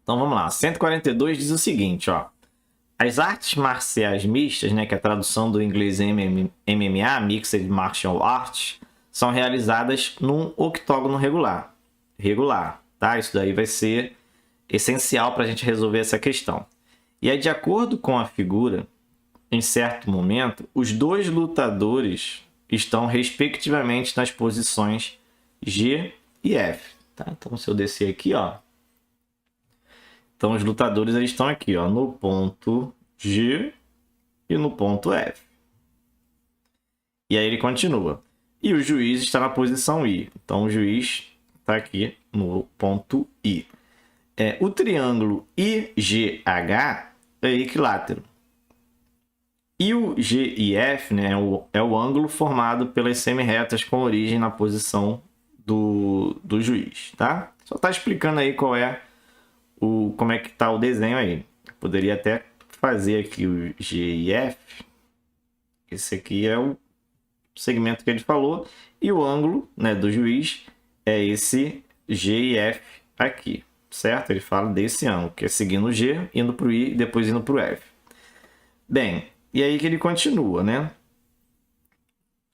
Então vamos lá. 142 diz o seguinte, ó. As artes marciais mistas, né, que é a tradução do inglês MMA, Mixed Martial Arts, são realizadas num octógono regular, tá? Isso daí vai ser essencial para a gente resolver essa questão. E aí, de acordo com a figura, em certo momento, os dois lutadores estão respectivamente nas posições G e F, tá? Então, se eu descer aqui, ó, então os lutadores eles estão aqui, ó, no ponto G e no ponto F. E aí ele continua. E o juiz está na posição I. Então o juiz está aqui no ponto I. O triângulo IGH é equilátero. E o GIF, né, é o ângulo formado pelas semi-retas com origem na posição do juiz, tá? Só está explicando aí como é que está o desenho aí. Poderia até fazer aqui o GIF. Esse aqui é o segmento que ele falou. E o ângulo, né, do juiz é esse GIF aqui, certo? Ele fala desse ângulo, que é seguindo o G, indo para o I e depois indo para o F. Bem, e aí que ele continua, né?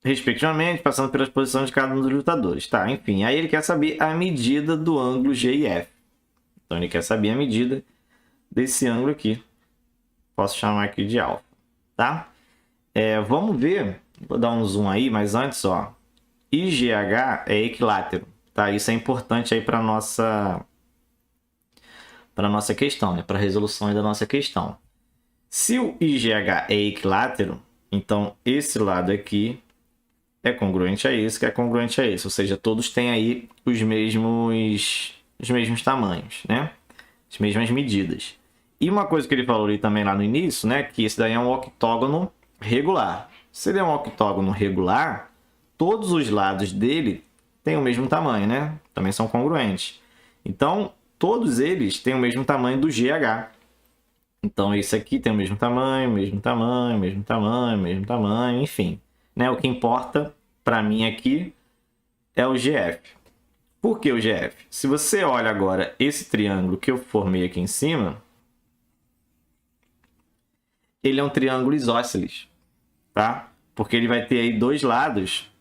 Respectivamente, passando pelas posições de cada um dos lutadores. Tá, enfim, aí ele quer saber a medida do ângulo GIF. Então ele quer saber a medida desse ângulo aqui. Posso chamar aqui de alfa, tá? Vamos ver, vou dar um zoom aí, mas antes, ó, IGH é equilátero, tá? Isso é importante aí para nossa questão, né? Para a resolução da nossa questão. Se o IGH é equilátero, então esse lado aqui é congruente a esse, que é congruente a esse, ou seja, todos têm aí os mesmos tamanhos, né? As mesmas medidas. E uma coisa que ele falou ali também lá no início, né, que esse daí é um octógono regular. Se ele é um octógono regular, todos os lados dele têm o mesmo tamanho, né? Também são congruentes. Então, todos eles têm o mesmo tamanho do GH. Então, esse aqui tem o mesmo tamanho, mesmo tamanho, mesmo tamanho, mesmo tamanho, enfim. Né? O que importa para mim aqui é o GF. Por que o GF? Se você olha agora esse triângulo que eu formei aqui em cima, ele é um triângulo isósceles, tá? Porque ele vai ter aí dois lados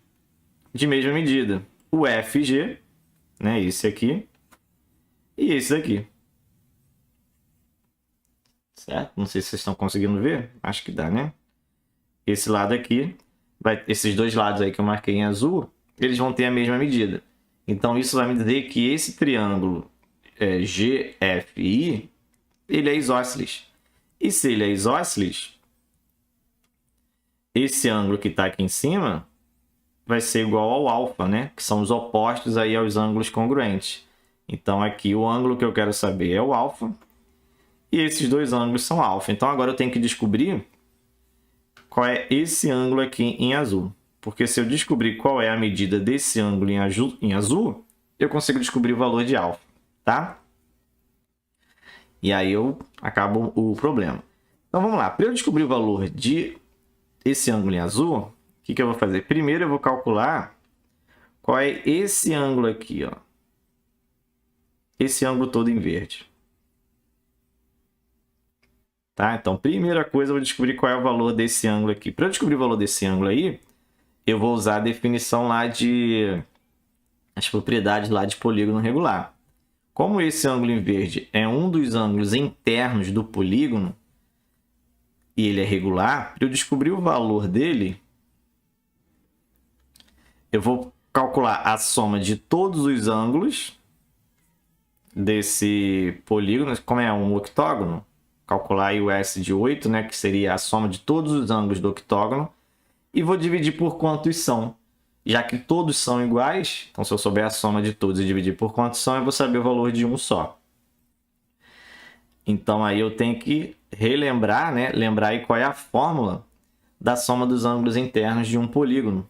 de mesma medida. O FG, né, esse aqui, e esse daqui. Certo? Não sei se vocês estão conseguindo ver. Acho que dá, né? Esse lado aqui, esses dois lados aí que eu marquei em azul, eles vão ter a mesma medida. Então, isso vai me dizer que esse triângulo GFI, ele é isósceles. E se ele é isósceles, esse ângulo que está aqui em cima vai ser igual ao alfa, né? Que são os opostos aí aos ângulos congruentes. Então, aqui o ângulo que eu quero saber é o alfa. E esses dois ângulos são alfa. Então, agora eu tenho que descobrir qual é esse ângulo aqui em azul. Porque se eu descobrir qual é a medida desse ângulo em azul, eu consigo descobrir o valor de alfa, tá? E aí eu acabo o problema. Então, vamos lá. Para eu descobrir o valor de esse ângulo em azul, o que eu vou fazer? Primeiro eu vou calcular qual é esse ângulo aqui, ó. Esse ângulo todo em verde. Tá? Então, primeira coisa, eu vou descobrir qual é o valor desse ângulo aqui. Para eu descobrir o valor desse ângulo aí, eu vou usar a definição lá as propriedades lá de polígono regular. Como esse ângulo em verde é um dos ângulos internos do polígono, e ele é regular, para eu descobrir o valor dele, eu vou calcular a soma de todos os ângulos desse polígono, como é um octógono, calcular aí o S de 8, né, que seria a soma de todos os ângulos do octógono, e vou dividir por quantos são. Já que todos são iguais, então se eu souber a soma de todos e dividir por quantos são, eu vou saber o valor de um só. Então aí eu tenho que relembrar, né, lembrar aí qual é a fórmula da soma dos ângulos internos de um polígono.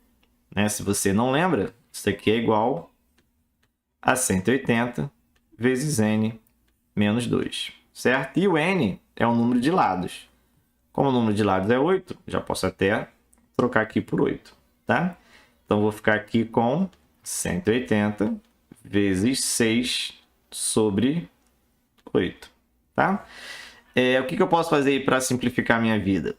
Né? Se você não lembra, isso aqui é igual a 180 vezes n menos 2, certo? E o n é o número de lados. Como o número de lados é 8, já posso até trocar aqui por 8, tá? Então, vou ficar aqui com 180 vezes 6 sobre 8, tá? O que eu posso fazer aí para simplificar a minha vida?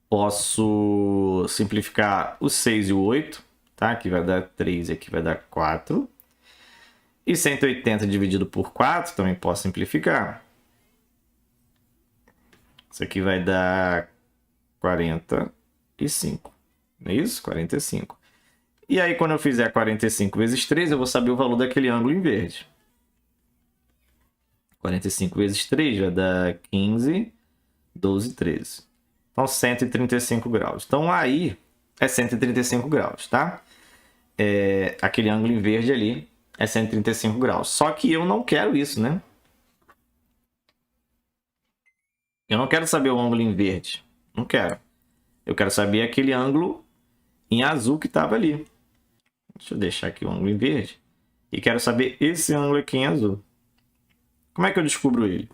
Posso simplificar o 6 e o 8, tá? Aqui vai dar 3 e aqui vai dar 4. E 180 dividido por 4 também posso simplificar. Isso aqui vai dar 45. Não é isso? 45. E aí, quando eu fizer 45 vezes 3, eu vou saber o valor daquele ângulo em verde. 45 vezes 3 vai dar 15, 12, 13. Então, 135 graus. Então, aí é 135 graus, tá? Aquele ângulo em verde ali é 135 graus. Só que eu não quero isso, né? Eu não quero saber o ângulo em verde. Não quero. Eu quero saber aquele ângulo em azul que estava ali. Deixa eu deixar aqui o ângulo em verde. E quero saber esse ângulo aqui em azul. Como é que eu descubro ele?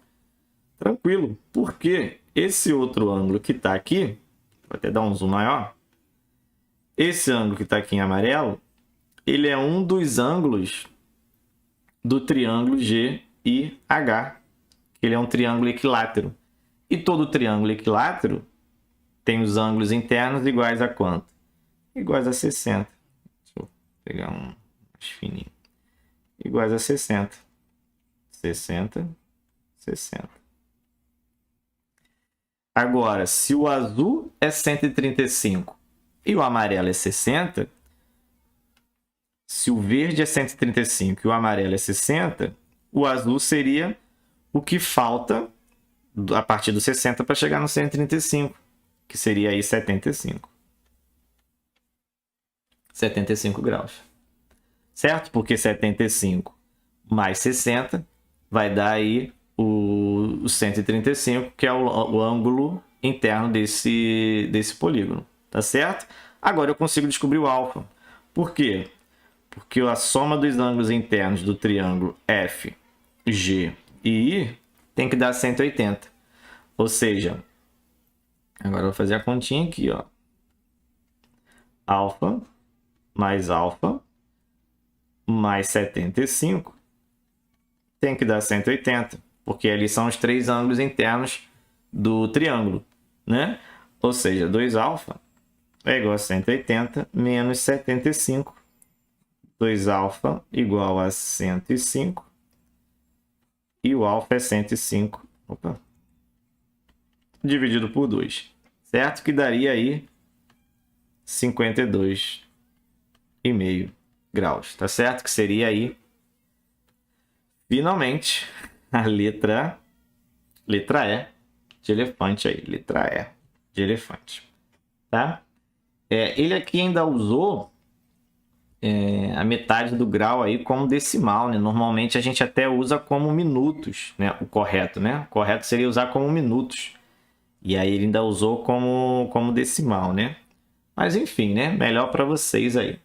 Tranquilo. Porque esse outro ângulo que está aqui, vou até dar um zoom maior. Esse ângulo que está aqui em amarelo, ele é um dos ângulos do triângulo GIH. Ele é um triângulo equilátero. E todo triângulo equilátero tem os ângulos internos iguais a quanto? Iguais a 60. Deixa eu pegar um mais fininho. Iguais a 60. 60, 60. Agora, se o azul é 135 e o amarelo é 60, se o verde é 135 e o amarelo é 60, o azul seria o que falta a partir do 60 para chegar no 135, que seria aí 75. 75 graus. Certo? Porque 75 mais 60 vai dar aí o 135, que é o ângulo interno desse polígono. Tá certo? Agora eu consigo descobrir o alfa. Por quê? Porque a soma dos ângulos internos do triângulo F, G e I tem que dar 180. Ou seja, agora eu vou fazer a continha aqui, ó. Alfa mais 75 tem que dar 180, porque ali são os três ângulos internos do triângulo, né? Ou seja, 2α é igual a 180 menos 75. 2α igual a 105 e o alfa é 105. Opa. Dividido por 2, certo? Que daria aí 52,5 graus, tá certo? Que seria aí, finalmente, a letra E de elefante aí, letra E de elefante, tá? Ele aqui ainda usou a metade do grau aí como decimal, né? Normalmente a gente até usa como minutos, né? O correto, né? O correto seria usar como minutos. E aí ele ainda usou como decimal, né? Mas enfim, né? Melhor para vocês aí.